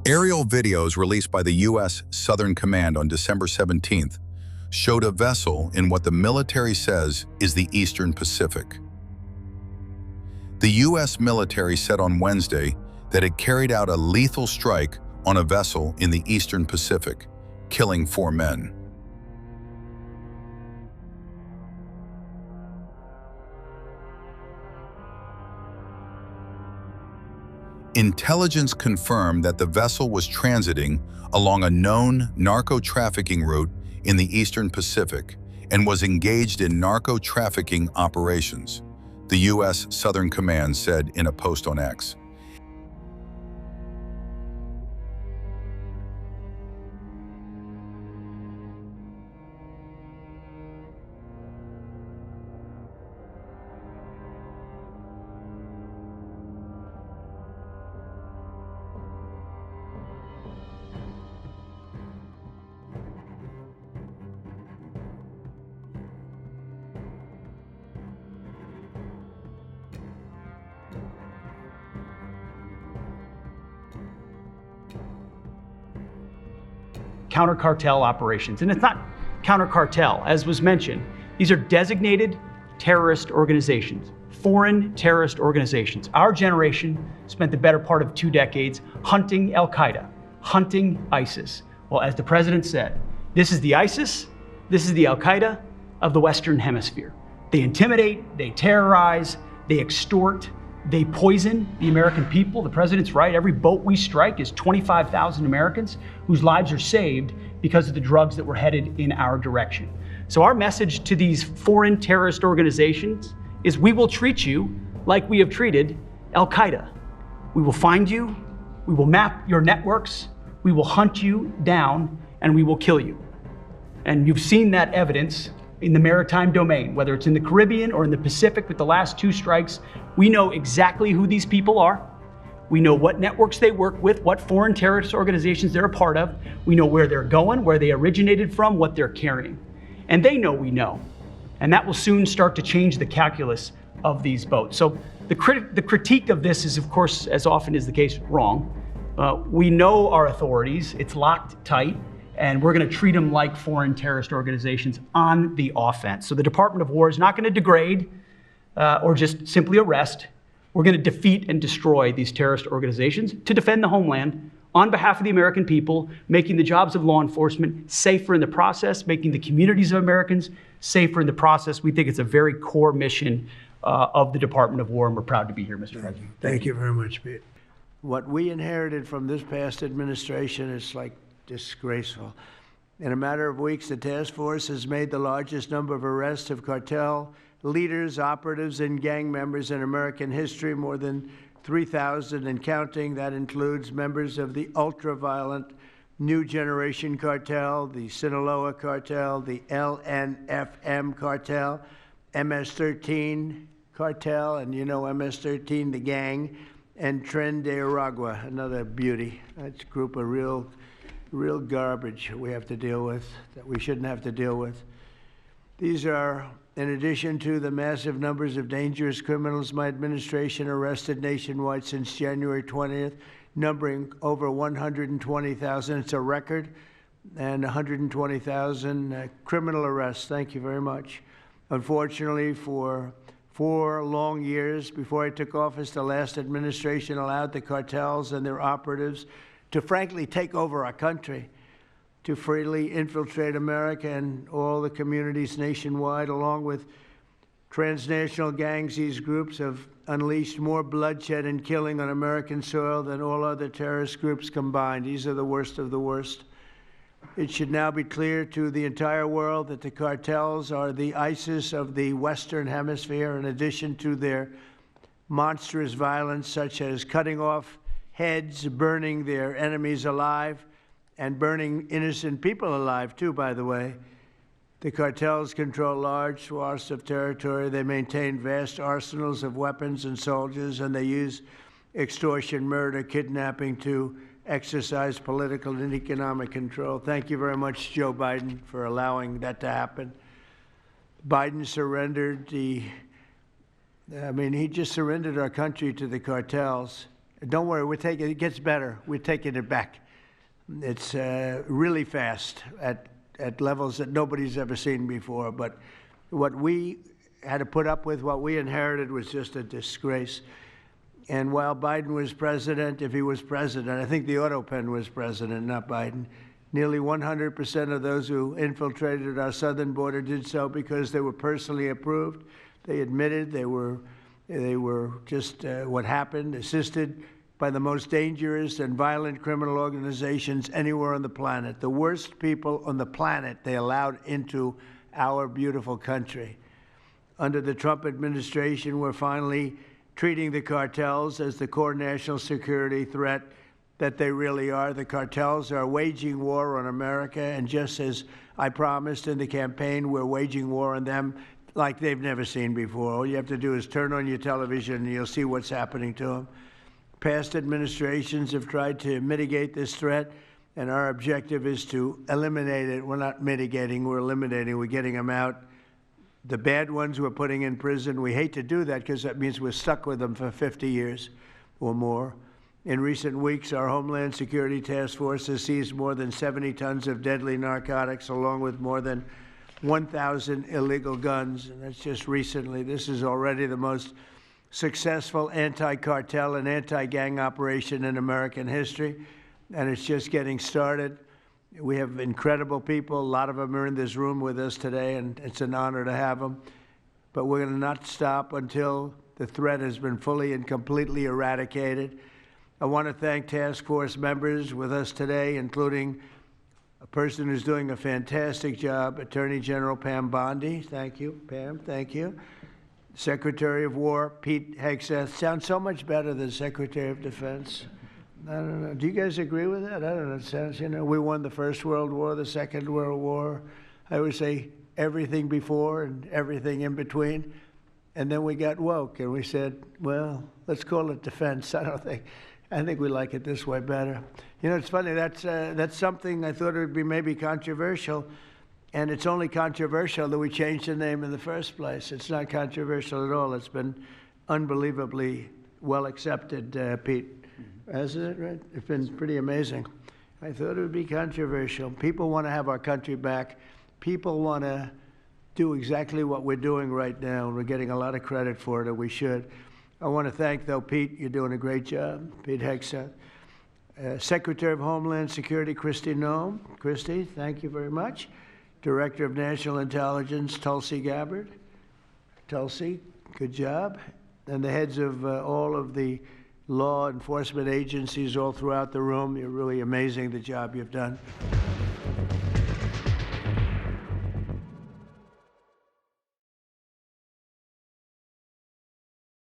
Aerial videos released by the U.S. Southern Command on December 17th showed a vessel in what the military says is the Eastern Pacific. The U.S. military said on Wednesday that it carried out a lethal strike on a vessel in the Eastern Pacific, killing 4 men. Intelligence confirmed that the vessel was transiting along a known narco-trafficking route in the Eastern Pacific and was engaged in narco-trafficking operations, the U.S. Southern Command said in a post on X. Counter-cartel operations. And it's not counter-cartel, as was mentioned. These are designated terrorist organizations, foreign terrorist organizations. Our generation spent the better part of 2 decades hunting Al-Qaeda, hunting ISIS. Well, as the president said, this is the ISIS, this is the Al-Qaeda of the Western Hemisphere. They intimidate, they terrorize, they extort, they poison the American people. The president's right. Every boat we strike is 25,000 Americans whose lives are saved because of the drugs that were headed in our direction. So our message to these foreign terrorist organizations is we will treat you like we have treated Al-Qaeda. We will find you, we will map your networks, we will hunt you down, and we will kill you. And you've seen that evidence in the maritime domain, whether it's in the Caribbean or in the Pacific with the last 2 strikes. We know exactly who these people are. We know what networks they work with, what foreign terrorist organizations they're a part of. We know where they're going, where they originated from, what they're carrying. And they know we know. And that will soon start to change the calculus of these boats. So the critique of this is, of course, as often is the case, wrong. We know our authorities. It's locked tight. And we're going to treat them like foreign terrorist organizations on the offense. So the Department of War is not going to degrade or just simply arrest. We're going to defeat and destroy these terrorist organizations to defend the homeland on behalf of the American people, making the jobs of law enforcement safer in the process, making the communities of Americans safer in the process. We think it's a very core mission of the Department of War, and we're proud to be here, Mr. President. Thank you very much, Pete. What we inherited from this past administration is like disgraceful. In a matter of weeks, the task force has made the largest number of arrests of cartel leaders, operatives, and gang members in American history, more than 3,000 and counting. That includes members of the ultra-violent New Generation Cartel, the Sinaloa Cartel, the LNFM Cartel, MS-13 Cartel, and you know MS-13, the gang, and Tren de Aragua, another beauty. That's a group of real garbage we have to deal with, that we shouldn't have to deal with. These are, in addition to the massive numbers of dangerous criminals my administration arrested nationwide since January 20th, numbering over 120,000. It's a record, and 120,000 criminal arrests. Thank you very much. Unfortunately, for 4 long years before I took office, the last administration allowed the cartels and their operatives to frankly take over our country, to freely infiltrate America and all the communities nationwide. Along with transnational gangs, these groups have unleashed more bloodshed and killing on American soil than all other terrorist groups combined. These are the worst of the worst. It should now be clear to the entire world that the cartels are the ISIS of the Western Hemisphere, in addition to their monstrous violence, such as cutting off heads, burning their enemies alive, and burning innocent people alive, too, by the way. The cartels control large swaths of territory. They maintain vast arsenals of weapons and soldiers, and they use extortion, murder, kidnapping to exercise political and economic control. Thank you very much, Joe Biden, for allowing that to happen. Biden surrendered he just surrendered our country to the cartels. Don't worry, we're taking it gets better. We're taking it back. It's really fast at levels that nobody's ever seen before. But what we had to put up with, what we inherited, was just a disgrace. And while Biden was president, if he was president, I think the auto pen was president, not Biden, nearly 100% of those who infiltrated our southern border did so because they were personally approved. They admitted they were just what happened, assisted by the most dangerous and violent criminal organizations anywhere on the planet. The worst people on the planet they allowed into our beautiful country. Under the Trump administration, we're finally treating the cartels as the core national security threat that they really are. The cartels are waging war on America, and just as I promised in the campaign, we're waging war on them like they've never seen before. All you have to do is turn on your television and you'll see what's happening to them. Past administrations have tried to mitigate this threat, and our objective is to eliminate it. We're not mitigating, we're eliminating. We're getting them out. The bad ones we're putting in prison. We hate to do that because that means we're stuck with them for 50 years or more. In recent weeks, our Homeland Security Task Force has seized more than 70 tons of deadly narcotics, along with more than 1,000 illegal guns, and that's just recently. This is already the most successful anti-cartel and anti-gang operation in American history, and it's just getting started. We have incredible people. A lot of them are in this room with us today, and it's an honor to have them. But we're going to not stop until the threat has been fully and completely eradicated. I want to thank task force members with us today, including a person who's doing a fantastic job, Attorney General Pam Bondi. Thank you, Pam. Thank you. Secretary of War Pete Hegseth. Sounds so much better than Secretary of Defense. I don't know. Do you guys agree with that? I don't know. It sounds, you know, we won the First World War, the Second World War. I would say everything before and everything in between. And then we got woke and we said, well, let's call it defense. I think we like it this way better. You know, it's funny, that's something I thought it would be maybe controversial, and it's only controversial that we changed the name in the first place. It's not controversial at all. It's been unbelievably well accepted, Pete. Hasn't it, right? It's been pretty amazing. I thought it would be controversial. People want to have our country back. People want to do exactly what we're doing right now. We're getting a lot of credit for it, and we should. I want to thank, though, Pete. You're doing a great job. Pete Hegseth. Secretary of Homeland Security, Kristi Noem. Kristi, thank you very much. Director of National Intelligence, Tulsi Gabbard. Tulsi, good job. And the heads of all of the law enforcement agencies all throughout the room. You're really amazing, the job you've done.